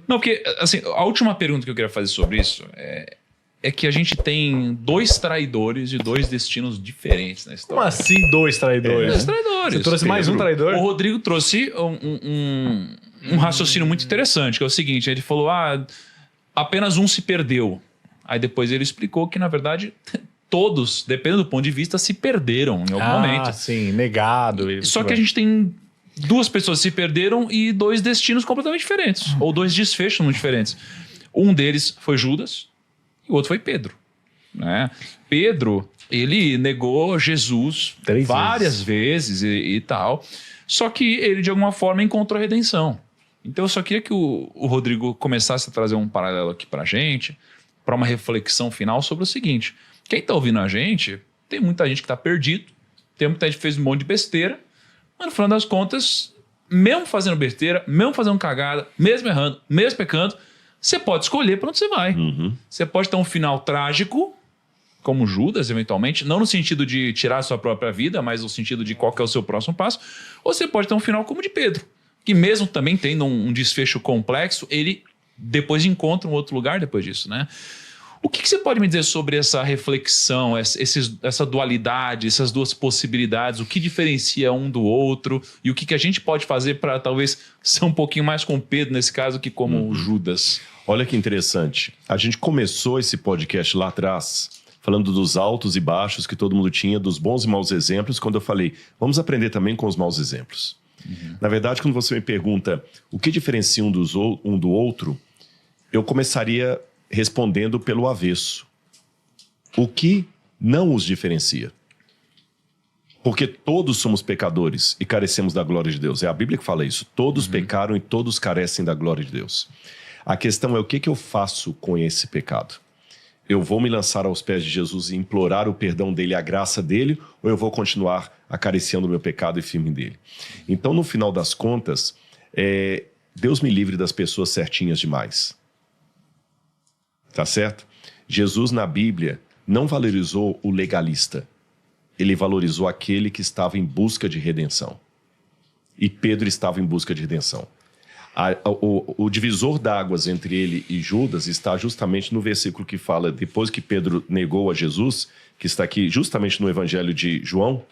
Não, porque assim, a última pergunta que eu queria fazer sobre isso é que a gente tem 2 traidores de 2 destinos diferentes na história. Como assim 2 traidores? 2 traidores. Você trouxe mais um traidor? O Rodrigo trouxe um raciocínio muito interessante, que é o seguinte, ele falou, apenas um se perdeu. Aí depois ele explicou que, na verdade, todos, dependendo do ponto de vista, se perderam em algum momento. Sim, negado. Só que a gente tem 2 pessoas que se perderam e 2 destinos completamente diferentes, ou 2 desfechos muito diferentes. Um deles foi Judas, e o outro foi Pedro. Né? Pedro, ele negou Jesus 3 várias vezes e tal, só que ele de alguma forma encontrou redenção. Então eu só queria que o Rodrigo começasse a trazer um paralelo aqui pra gente, para uma reflexão final sobre o seguinte: quem tá ouvindo a gente, tem muita gente que tá perdido, tem muita gente que fez um monte de besteira, mas no final das contas, mesmo fazendo besteira, mesmo fazendo cagada, mesmo errando, mesmo pecando, você pode escolher para onde você vai. Você pode ter um final trágico, como Judas, eventualmente, não no sentido de tirar a sua própria vida, mas no sentido de qual que é o seu próximo passo, ou você pode ter um final como o de Pedro, que mesmo também tendo um desfecho complexo, ele depois encontra um outro lugar depois disso, né? O que você pode me dizer sobre essa reflexão, essa dualidade, essas 2 possibilidades? O que diferencia um do outro? E o que a gente pode fazer para talvez ser um pouquinho mais como Pedro nesse caso que como Judas? Olha que interessante. A gente começou esse podcast lá atrás falando dos altos e baixos que todo mundo tinha, dos bons e maus exemplos, quando eu falei, vamos aprender também com os maus exemplos. Na verdade, quando você me pergunta o que diferencia um do outro, eu começaria respondendo pelo avesso. O que não os diferencia? Porque todos somos pecadores e carecemos da glória de Deus. É a Bíblia que fala isso. Todos pecaram e todos carecem da glória de Deus. A questão é o que eu faço com esse pecado? Eu vou me lançar aos pés de Jesus e implorar o perdão dele, a graça dele, ou eu vou continuar acariciando o meu pecado e firme dele? Então, no final das contas, Deus me livre das pessoas certinhas demais. Tá certo? Jesus, na Bíblia, não valorizou o legalista. Ele valorizou aquele que estava em busca de redenção. E Pedro estava em busca de redenção. O divisor d'águas entre ele e Judas está justamente no versículo que fala, depois que Pedro negou a Jesus, que está aqui justamente no Evangelho de João,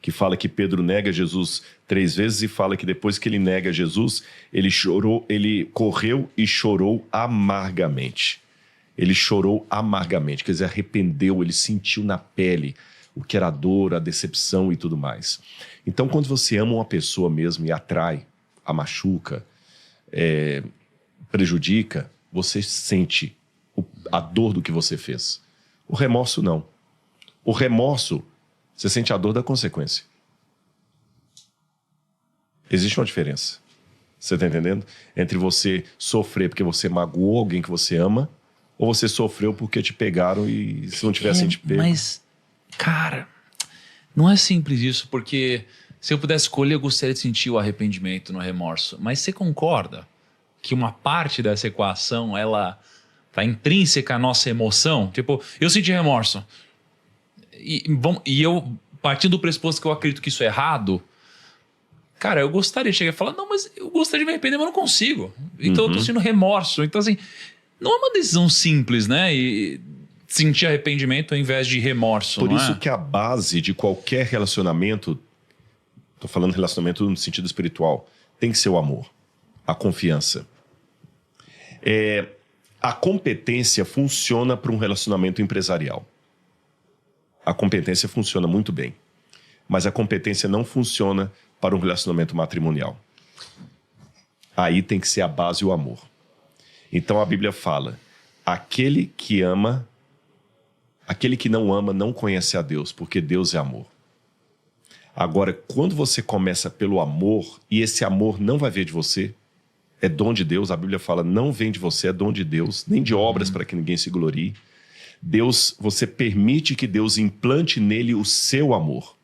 que fala que Pedro nega Jesus 3 vezes e fala que depois que ele nega Jesus, ele correu e chorou amargamente. Ele chorou amargamente, quer dizer, arrependeu, ele sentiu na pele o que era a dor, a decepção e tudo mais. Então, quando você ama uma pessoa mesmo e atrai, a machuca, prejudica, você sente a dor do que você fez. O remorso não. O remorso, você sente a dor da consequência. Existe uma diferença. Você está entendendo? Entre você sofrer porque você magoou alguém que você ama, ou você sofreu porque te pegaram e se não tivessem te pego. Mas, cara, não é simples isso, porque se eu pudesse escolher, eu gostaria de sentir o arrependimento no remorso. Mas você concorda que uma parte dessa equação, ela tá intrínseca à nossa emoção? Tipo, eu senti remorso. E eu, partindo do pressuposto que eu acredito que isso é errado, cara, eu gostaria de chegar e falar, não, mas eu gostaria de me arrepender, mas eu não consigo. Então eu tô sentindo remorso. Então, assim, não é uma decisão simples, né? E sentir arrependimento ao invés de remorso. Por isso que a base de qualquer relacionamento, tô falando relacionamento no sentido espiritual, tem que ser o amor, a confiança. A competência funciona para um relacionamento empresarial. A competência funciona muito bem. Mas a competência não funciona para um relacionamento matrimonial. Aí tem que ser a base o amor. Então a Bíblia fala, aquele que não ama não conhece a Deus, porque Deus é amor. Agora, quando você começa pelo amor, e esse amor não vai vir de você, é dom de Deus, a Bíblia fala, não vem de você, é dom de Deus, nem de obras para que ninguém se glorie. Deus, você permite que Deus implante nele o seu amor.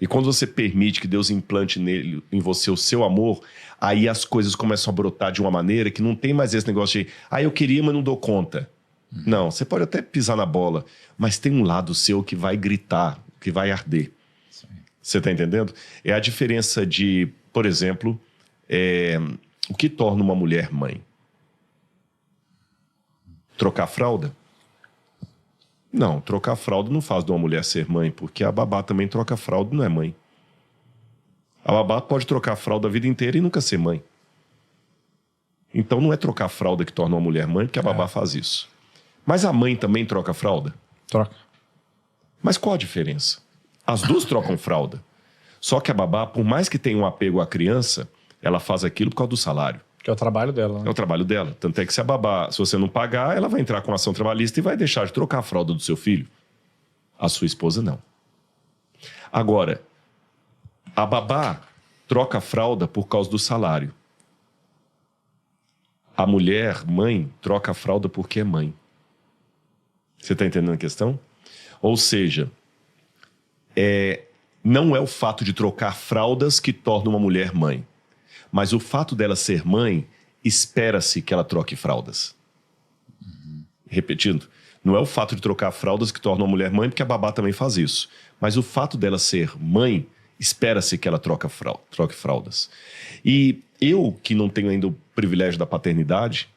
E quando você permite que Deus implante em você o seu amor, aí as coisas começam a brotar de uma maneira que não tem mais esse negócio de, eu queria, mas não dou conta. Não, você pode até pisar na bola, mas tem um lado seu que vai gritar, que vai arder. Sim. Você está entendendo? É a diferença de, por exemplo, O que torna uma mulher mãe? Trocar fralda? Não, trocar fralda não faz de uma mulher ser mãe, porque a babá também troca fralda e não é mãe. A babá pode trocar fralda a vida inteira e nunca ser mãe. Então não é trocar fralda que torna uma mulher mãe, porque a babá faz isso. Mas a mãe também troca fralda? Troca. Mas qual a diferença? As duas trocam fralda. Só que a babá, por mais que tenha um apego à criança, ela faz aquilo por causa do salário. Que é o trabalho dela, né? É o trabalho dela. Tanto é que se a babá, se você não pagar, ela vai entrar com ação trabalhista e vai deixar de trocar a fralda do seu filho. A sua esposa não. Agora, a babá troca a fralda por causa do salário. A mulher, mãe, troca a fralda porque é mãe. Você está entendendo a questão? Ou seja, não é o fato de trocar fraldas que torna uma mulher mãe. Mas o fato dela ser mãe, espera-se que ela troque fraldas. Repetindo, não é o fato de trocar fraldas que torna uma mulher mãe, porque a babá também faz isso. Mas o fato dela ser mãe, espera-se que ela troque fraldas. E eu, que não tenho ainda o privilégio da paternidade,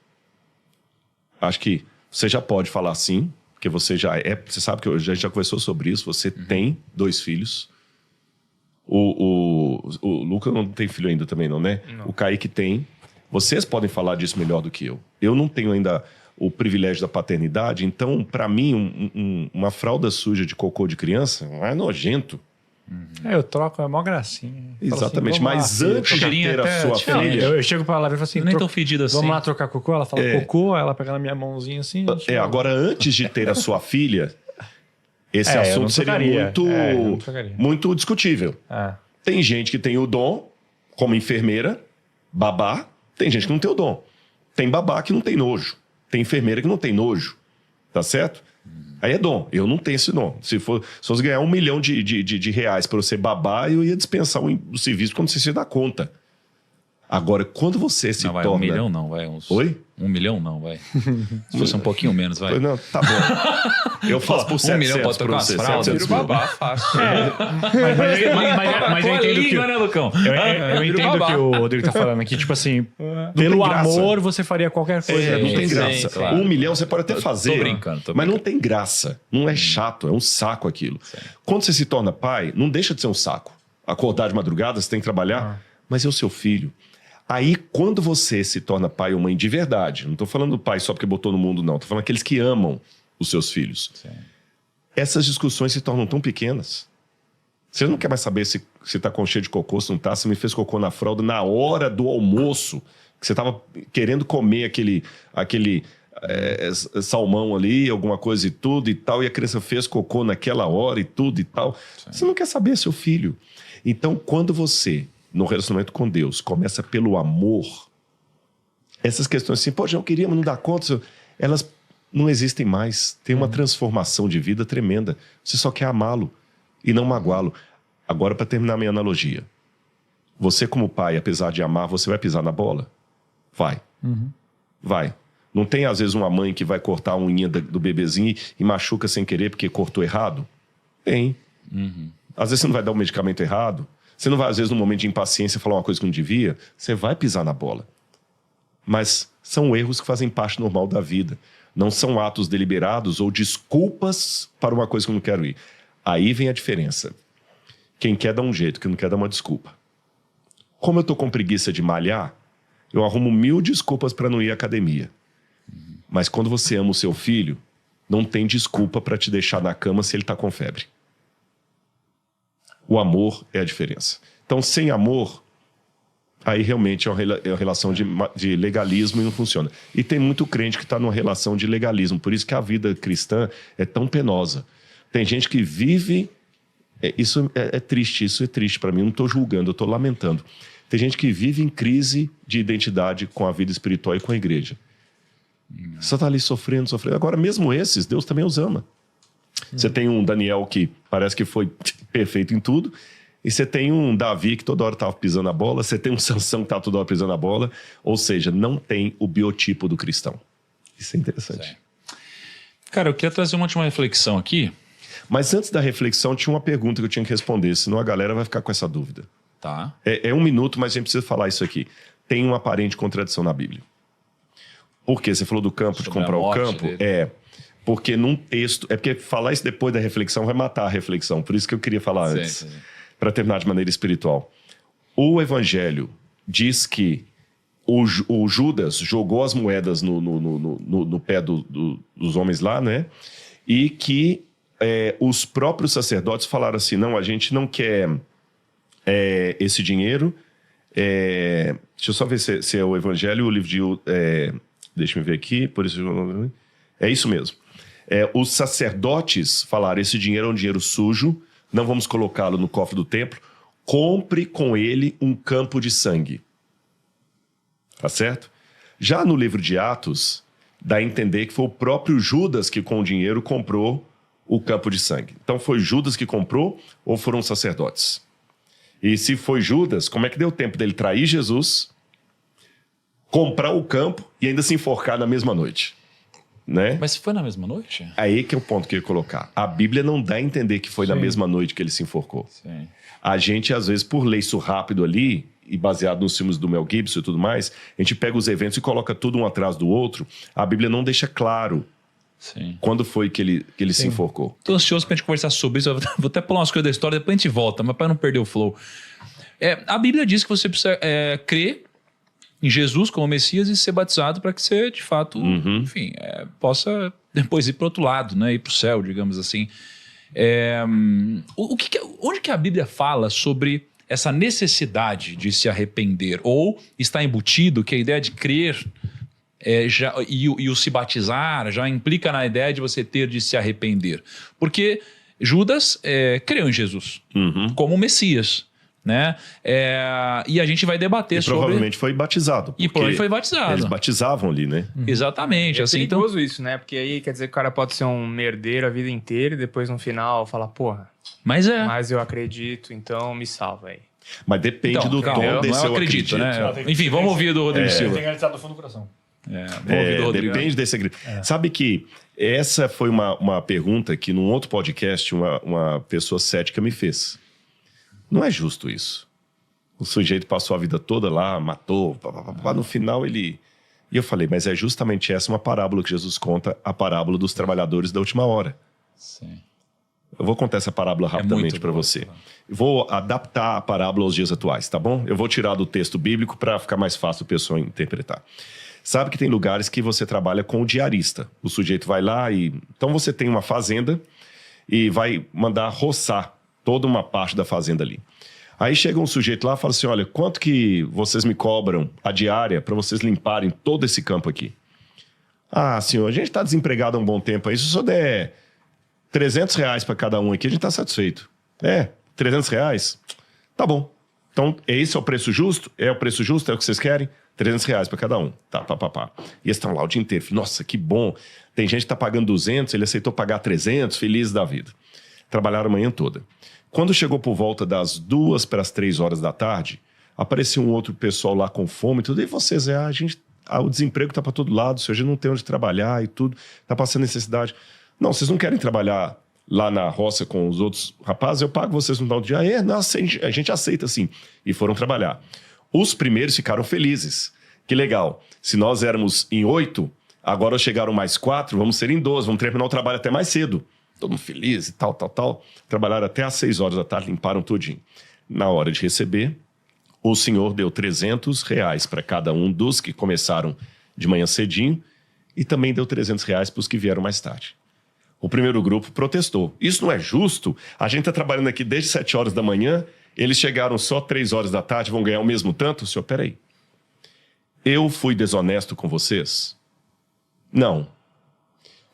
acho que você já pode falar sim, porque você já é... Você sabe que a gente já conversou sobre isso, você tem 2 filhos. O Luca não tem filho ainda também, não, né? Não. O Kaique tem. Vocês podem falar disso melhor do que eu. Eu não tenho ainda o privilégio da paternidade, então, para mim, uma fralda suja de cocô de criança é nojento. Eu troco, é mó gracinha. Exatamente, assim, mas antes de ter a sua filha... Eu chego pra ela e falo assim... Nem tão fedido assim. Vamos lá trocar cocô? Ela fala cocô, ela pega na minha mãozinha assim... Agora, antes de ter a sua filha, esse assunto seria muito discutível. Tem gente que tem o dom, como enfermeira, babá, tem gente que não tem o dom. Tem babá que não tem nojo. Tem enfermeira que não tem nojo. Tá certo? Aí é dom. Eu não tenho esse dom. Se fosse ganhar R$1 milhão de reais para você babar, eu ia dispensar o serviço quando você se dá conta. Agora, quando você se torna... 1 milhão não, vai. Oi? 1 milhão não, vai. Se fosse um pouquinho menos, vai. Não, tá bom. Eu faço por 700 milhão pra trocar as fraldas, vira babá, fácil. Mas eu entendo que... né, Lucão? Eu entendo o que o Rodrigo tá falando aqui. Tipo assim, pelo amor, você faria qualquer coisa. Não tem graça. Sim, claro. 1 milhão você pode até fazer. Tô brincando. Mas não tem graça. Não é chato, é um saco aquilo. Sim. Quando você se torna pai, não deixa de ser um saco. Acordar de madrugada, você tem que trabalhar, mas é o seu filho. Aí, quando você se torna pai ou mãe de verdade, não estou falando do pai só porque botou no mundo, não. Estou falando aqueles que amam os seus filhos. Sim. Essas discussões se tornam tão pequenas. Você não quer mais saber se está com cheio de cocô, se não está. Você me fez cocô na fralda na hora do almoço, que você estava querendo comer aquele salmão ali, alguma coisa e tudo e tal, e a criança fez cocô naquela hora e tudo e tal. Sim. Você não quer saber, seu filho. Então, quando você... no relacionamento com Deus, começa pelo amor. Essas questões assim, poxa, eu queria, mas não dá conta. Elas não existem mais. Tem uma transformação de vida tremenda. Você só quer amá-lo e não magoá-lo. Agora, para terminar minha analogia. Você, como pai, apesar de amar, você vai pisar na bola? Vai. Vai. Não tem, às vezes, uma mãe que vai cortar a unha do bebezinho e machuca sem querer porque cortou errado? Tem. Às vezes você não vai dar o medicamento errado. Você não vai, às vezes, num momento de impaciência, falar uma coisa que não devia. Você vai pisar na bola. Mas são erros que fazem parte normal da vida. Não são atos deliberados ou desculpas para uma coisa que eu não quero ir. Aí vem a diferença. Quem quer dar um jeito, quem não quer dar uma desculpa. Como eu estou com preguiça de malhar, eu arrumo 1000 desculpas para não ir à academia. Mas quando você ama o seu filho, não tem desculpa para te deixar na cama se ele está com febre. O amor é a diferença. Então, sem amor, aí realmente é uma relação de legalismo e não funciona. E tem muito crente que está numa relação de legalismo. Por isso que a vida cristã é tão penosa. Tem gente que vive... Isso é triste para mim. Eu não estou julgando, eu estou lamentando. Tem gente que vive em crise de identidade com a vida espiritual e com a igreja. Só está ali sofrendo. Agora, mesmo esses, Deus também os ama. Você tem um Daniel que parece que foi perfeito em tudo, e você tem um Davi que toda hora estava pisando a bola, você tem um Sansão que estava toda hora pisando a bola, ou seja, não tem o biotipo do cristão. Isso é interessante. Sim. Cara, eu queria trazer uma última reflexão aqui. Mas antes da reflexão, tinha uma pergunta que eu tinha que responder, senão a galera vai ficar com essa dúvida. Tá. É 1 minuto, mas a gente precisa falar isso aqui. tem uma aparente contradição na Bíblia. Por quê? Você falou do campo, de comprar o campo? Dele. Porque num texto... É porque falar isso depois da reflexão vai matar a reflexão. Por isso que eu queria falar antes. Para terminar de maneira espiritual. O Evangelho diz que o Judas jogou as moedas no pé dos homens lá, né? E que os próprios sacerdotes falaram assim, não, a gente não quer esse dinheiro. Deixa eu só ver se é o Evangelho, o livro de... deixa eu ver aqui, por isso... É isso mesmo. Os sacerdotes falaram, esse dinheiro é um dinheiro sujo, não vamos colocá-lo no cofre do templo, compre com ele um campo de sangue. Tá certo? Já no livro de Atos, dá a entender que foi o próprio Judas que com o dinheiro comprou o campo de sangue. Então foi Judas que comprou ou foram os sacerdotes? E se foi Judas, como é que deu tempo dele trair Jesus, comprar o campo e ainda se enforcar na mesma noite? Né? Mas foi na mesma noite? Aí que é o ponto que eu ia colocar. A Bíblia não dá a entender que foi na mesma noite que ele se enforcou. Sim. A gente, às vezes, por ler isso rápido ali, e baseado nos filmes do Mel Gibson e tudo mais, a gente pega os eventos e coloca tudo um atrás do outro. A Bíblia não deixa claro quando foi que ele se enforcou. Tô ansioso pra gente conversar sobre isso. Eu vou até pular umas coisas da história, depois a gente volta, mas para não perder o flow. A Bíblia diz que você precisa crer em Jesus como Messias e ser batizado para que você, de fato, enfim, possa depois ir para o outro lado, né? Ir para o céu, digamos assim. Onde que a Bíblia fala sobre essa necessidade de se arrepender? Ou está embutido que a ideia de crer e o se batizar já implica na ideia de você ter de se arrepender? Porque Judas creu em Jesus como Messias. Né? E a gente vai debater sobre... provavelmente foi batizado. E provavelmente foi batizado. Eles batizavam ali, né? Exatamente. É assim, perigoso isso, né? Porque aí quer dizer que o cara pode ser um merdeiro a vida inteira e depois no final falar, porra, mas eu acredito, então me salva aí. Mas depende do tom desse eu acredito. Né? Enfim, vamos ouvir do Rodrigo Silva. Tem que acreditar do fundo do coração. Vamos ouvir do Rodrigo. Depende desse acredito. Sabe que essa foi uma pergunta que num outro podcast uma pessoa cética me fez. Não é justo isso. O sujeito passou a vida toda lá, matou, no final ele... E eu falei, mas é justamente essa uma parábola que Jesus conta, a parábola dos trabalhadores da última hora. Sim. Eu vou contar essa parábola rapidamente para você. Vou adaptar a parábola aos dias atuais, tá bom? Eu vou tirar do texto bíblico para ficar mais fácil a pessoa interpretar. Sabe que tem lugares que você trabalha com o diarista. O sujeito vai lá e... Então você tem uma fazenda e vai mandar roçar toda uma parte da fazenda ali. Aí chega um sujeito lá e fala assim, olha, quanto que vocês me cobram a diária para vocês limparem todo esse campo aqui? Ah, senhor, a gente está desempregado há um bom tempo aí, se o senhor der R$300 para cada um aqui, a gente está satisfeito. R$300? Tá bom. Então, esse é o preço justo? É o preço justo? É o que vocês querem? R$300 para cada um. Tá. E eles estão lá o dia inteiro. Nossa, que bom. Tem gente que está pagando 200, ele aceitou pagar 300, feliz da vida. Trabalharam a manhã toda. Quando chegou por volta das 2 para as 3 horas da tarde, apareceu um outro pessoal lá com fome e tudo. E vocês, o desemprego está para todo lado, a gente não tem onde trabalhar e tudo, está passando necessidade. Não, vocês não querem trabalhar lá na roça com os outros rapazes? Eu pago vocês no tal dia. Não, a gente aceita sim. E foram trabalhar. Os primeiros ficaram felizes. Que legal. Se nós éramos em 8, agora chegaram mais 4, vamos ser em 12, vamos terminar o trabalho até mais cedo. Todo mundo feliz e tal. Trabalharam até às 6 horas da tarde, limparam tudinho. Na hora de receber, o senhor deu R$300 para cada um dos que começaram de manhã cedinho e também deu R$300 para os que vieram mais tarde. O primeiro grupo protestou. Isso não é justo? A gente está trabalhando aqui desde 7 horas da manhã, eles chegaram só 3 horas da tarde, vão ganhar o mesmo tanto? Senhor, peraí. Eu fui desonesto com vocês? Não.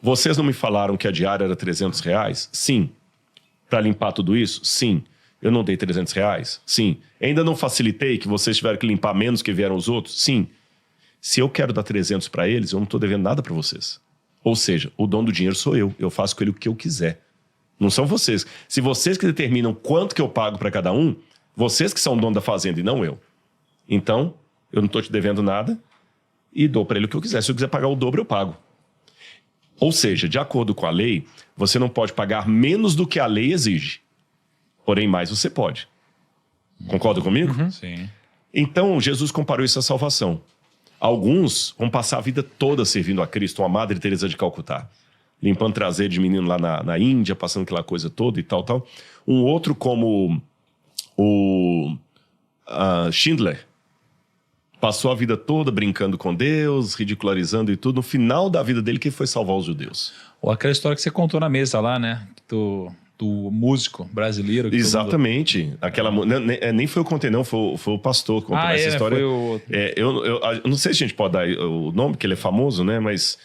Vocês não me falaram que a diária era R$300? Sim. Para limpar tudo isso? Sim. Eu não dei R$300? Sim. Ainda não facilitei que vocês tiveram que limpar menos que vieram os outros? Sim. Se eu quero dar 300 para eles, eu não estou devendo nada para vocês. Ou seja, o dono do dinheiro sou eu. Eu faço com ele o que eu quiser. Não são vocês. Se vocês que determinam quanto que eu pago para cada um, vocês que são o dono da fazenda e não eu. Então, eu não estou te devendo nada e dou para ele o que eu quiser. Se eu quiser pagar o dobro, eu pago. Ou seja, de acordo com a lei, você não pode pagar menos do que a lei exige. Porém, mais você pode. Concorda comigo? Sim. Então, Jesus comparou isso à salvação. Alguns vão passar a vida toda servindo a Cristo, uma Madre Teresa de Calcutá, limpando traseiro de menino lá na Índia, passando aquela coisa toda e tal. Um outro como o Schindler, passou a vida toda brincando com Deus, ridicularizando e tudo. No final da vida dele, quem foi salvar os judeus? Ou aquela história que você contou na mesa lá, né? Do músico brasileiro. Exatamente. Aquela, nem foi eu que contei, não. Foi o pastor que contou essa história. Foi o... eu não sei se a gente pode dar o nome, porque ele é famoso, né? Mas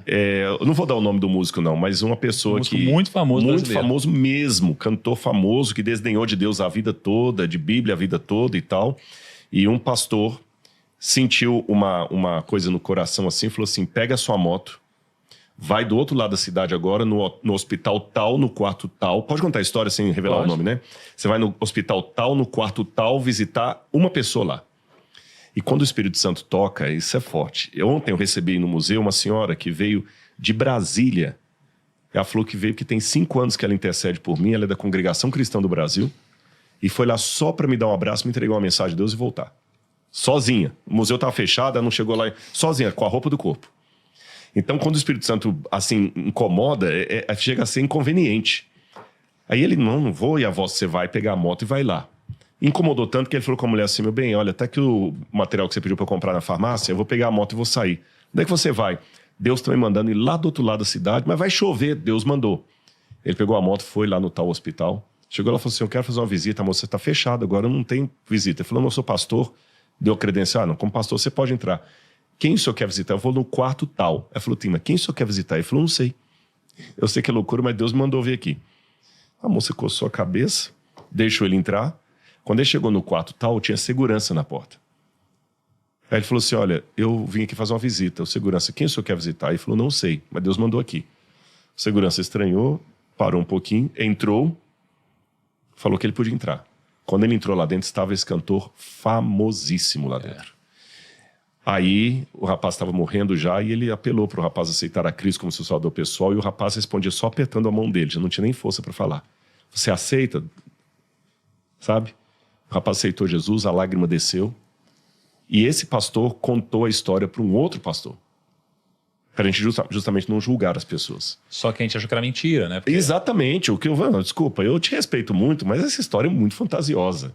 eu não vou dar o nome do músico, não. Mas uma pessoa muito famoso muito brasileiro. famoso mesmo. Cantor famoso, que desdenhou de Deus a vida toda, de Bíblia a vida toda e tal. E um pastor sentiu uma coisa no coração assim, falou assim, pega a sua moto, vai do outro lado da cidade agora, no hospital tal, no quarto tal. Pode contar a história sem revelar o nome, né? Você vai no hospital tal, no quarto tal, visitar uma pessoa lá. E quando o Espírito Santo toca, isso é forte. Ontem eu recebi no museu uma senhora que veio de Brasília. Ela falou que veio, que tem 5 anos que ela intercede por mim, ela é da Congregação Cristã do Brasil, e foi lá só para me dar um abraço, me entregar uma mensagem de Deus e voltar. Sozinha. O museu estava fechado, ela não chegou lá sozinha, com a roupa do corpo. Então, quando o Espírito Santo, assim, incomoda, chega a ser inconveniente. Aí ele, não vou, e a voz, você vai pegar a moto e vai lá. Incomodou tanto que ele falou com a mulher assim, meu bem, olha, até que o material que você pediu para eu comprar na farmácia, eu vou pegar a moto e vou sair. Onde é que você vai? Deus está me mandando ir lá do outro lado da cidade, mas vai chover, Deus mandou. Ele pegou a moto, foi lá no tal hospital, chegou lá e falou assim, eu quero fazer uma visita, a moça está fechada, agora eu não tenho visita. Ele falou, não, eu sou pastor. Deu credencial, não, como pastor você pode entrar. Quem o senhor quer visitar? Eu vou no quarto tal. Ela falou, mas quem o senhor quer visitar? Ele falou, não sei. Eu sei que é loucura, mas Deus me mandou vir aqui. A moça coçou a cabeça, deixou ele entrar. Quando ele chegou no quarto tal, tinha segurança na porta. Aí ele falou assim, olha, eu vim aqui fazer uma visita. O segurança, quem o senhor quer visitar? Ele falou, não sei, mas Deus mandou aqui. O segurança estranhou, parou um pouquinho, entrou, falou que ele podia entrar. Quando ele entrou lá dentro, estava esse cantor famosíssimo lá dentro. Aí o rapaz estava morrendo já e ele apelou para o rapaz aceitar a Cristo como seu salvador pessoal e o rapaz respondia só apertando a mão dele, já não tinha nem força para falar. Você aceita? Sabe? O rapaz aceitou Jesus, a lágrima desceu e esse pastor contou a história para um outro pastor. Para a gente justamente não julgar as pessoas. Só que a gente achou que era mentira, né? Porque... Exatamente. Desculpa, eu te respeito muito, mas essa história é muito fantasiosa.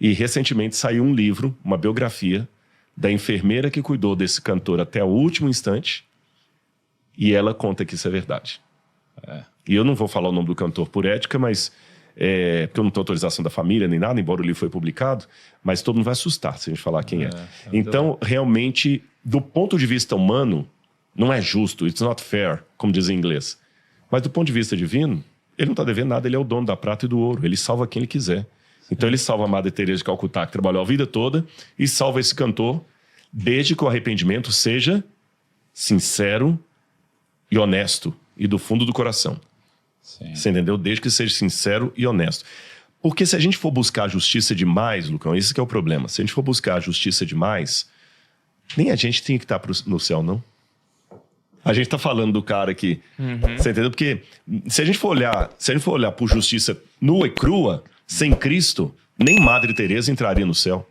E recentemente saiu um livro, uma biografia, da enfermeira que cuidou desse cantor até o último instante, e ela conta que isso é verdade. E eu não vou falar o nome do cantor por ética, mas porque eu não tenho autorização da família nem nada, embora o livro foi publicado, mas todo mundo vai assustar se a gente falar quem é. Então, realmente, do ponto de vista humano, não é justo, it's not fair, como diz em inglês. Mas do ponto de vista divino, ele não está devendo nada, ele é o dono da prata e do ouro, ele salva quem ele quiser. Então ele salva a Madre Teresa de Calcutá, que trabalhou a vida toda, e salva esse cantor, desde que o arrependimento seja sincero e honesto, e do fundo do coração. Sim. Você entendeu? Desde que seja sincero e honesto. Porque se a gente for buscar a justiça demais, Lucão, esse que é o problema. Se a gente for buscar a justiça demais, nem a gente tem que estar no céu, não. A gente tá falando do cara que... Você entendeu? Porque se a gente for olhar por justiça nua e crua, sem Cristo, nem Madre Teresa entraria no céu.